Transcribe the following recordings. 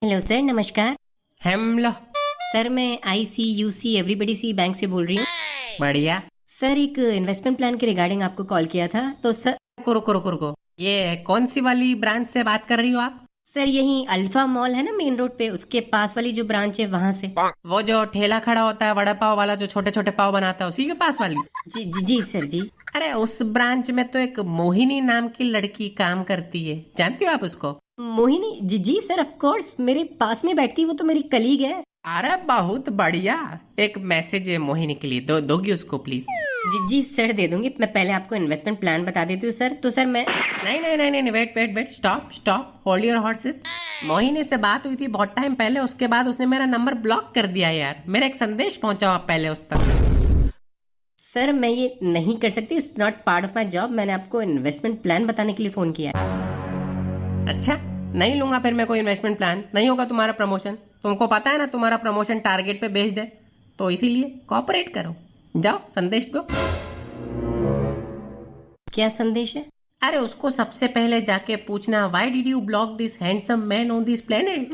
Hello sir, नमस्कार। Hello. Sir मैं ICUC everybody सी bank से बोल रही हूँ। बढ़िया। सर एक इन्वेस्टमेंट प्लान के रिगार्डिंग आपको कॉल किया था तो सर। रुको रुको रुको, ये कौन सी वाली ब्रांच से बात कर रही हो आप? सर यही अल्फा मॉल है ना मेन रोड पे, उसके पास वाली जो ब्रांच है वहां से। वो जो ठेला खड़ा होता है वड़ा पाव वाला, जो छोटे छोटे पाव बनाता है, उसी के पास वाली? जी सर जी। अरे उस ब्रांच में तो एक मोहिनी नाम की लड़की काम करती है, जानती हो आप उसको? Mohini ji sir, of course मेरे पास में बैठती है, वो तो मेरी कलीग है। अरे बहुत बढ़िया। एक मैसेज है मोहिनी के लिए, दोगी उसको प्लीज? जी सर दे दूंगी। मैं पहले आपको इन्वेस्टमेंट प्लान बता देती हूँ सर। तो सर मैं नहीं नहीं नहीं नहीं, wait wait wait, stop stop, hold your horses. Mohini से बात हुई थी बहुत टाइम पहले, उसके बाद उसने मेरा नंबर ब्लॉक कर दिया यार। मेरा एक संदेश पहुंचाओ आप पहले उस तक। सर मैं ये नहीं कर सकती, it's not part of my job. मैंने आपको इन्वेस्टमेंट प्लान बताने के लिए फोन किया है। अच्छा, नहीं लूंगा फिर मैं कोई इन्वेस्टमेंट प्लान। नहीं होगा तुम्हारा प्रमोशन, तुमको पता है ना तुम्हारा प्रमोशन टारगेट पे बेस्ड है, तो इसीलिए कॉपरेट करो। जाओ संदेश दो। क्या संदेश है? अरे उसको सबसे पहले जाके पूछना, why did you block this handsome man on this planet.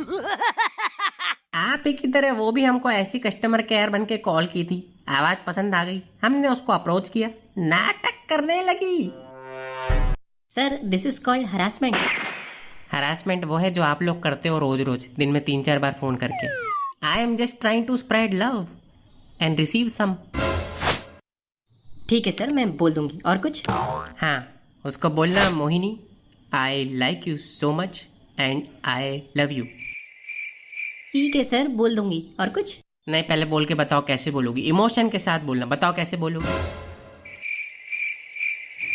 आप ही की तरह वो भी हमको ऐसी कस्टमर केयर बन के कॉल की थी, आवाज पसंद आ गई, हमने उसको अप्रोच किया, नाटक करने लगी। Sir this is called harassment. Harassment वो है जो आप लोग करते हो रोज रोज, दिन में 3-4 बार फोन करके। I am just trying to spread love and receive some. ठीक है सर, मैं बोल दूंगी। और कुछ? हाँ, उसको बोलना, Mohini I like you so much and I love you. ठीक है सर, बोल दूंगी। और कुछ? नहीं, पहले बोल के बताओ कैसे बोलोगी, इमोशन के साथ बोलना, बताओ कैसे बोलोगी।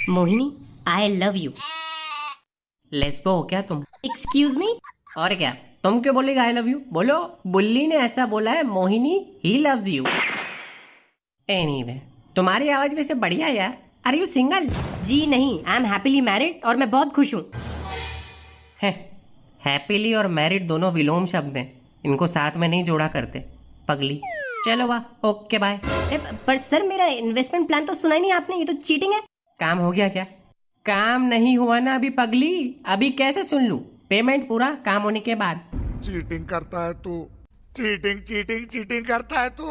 Mohini I love you. Lesbo हो क्या तुम? Excuse me. और क्या, तुम क्यों बोलेगा आई लव यू? बोलो, बुल्ली ने ऐसा बोला है, Mohini he loves you. Anyway, तुम्हारी आवाज वैसे बढ़िया यार। Are you single? जी नहीं, आई एम हैप्पीली मैरिड और मैं बहुत खुश हूँ। है, हैप्पीली और मैरिड दोनों विलोम शब्द हैं, इनको साथ में नहीं जोड़ा करते, पगली। चलो वाह, ओके बाय। पर सर मेरा इन्वेस्टमेंट प्लान तो सुना ही नहीं आपने, ये तो चीटिंग है। काम हो गया क्या? काम नहीं हुआ ना अभी पगली, अभी कैसे सुन लूं? पेमेंट पूरा काम होने के बाद। चीटिंग करता है तू, चीटिंग चीटिंग चीटिंग करता है तू।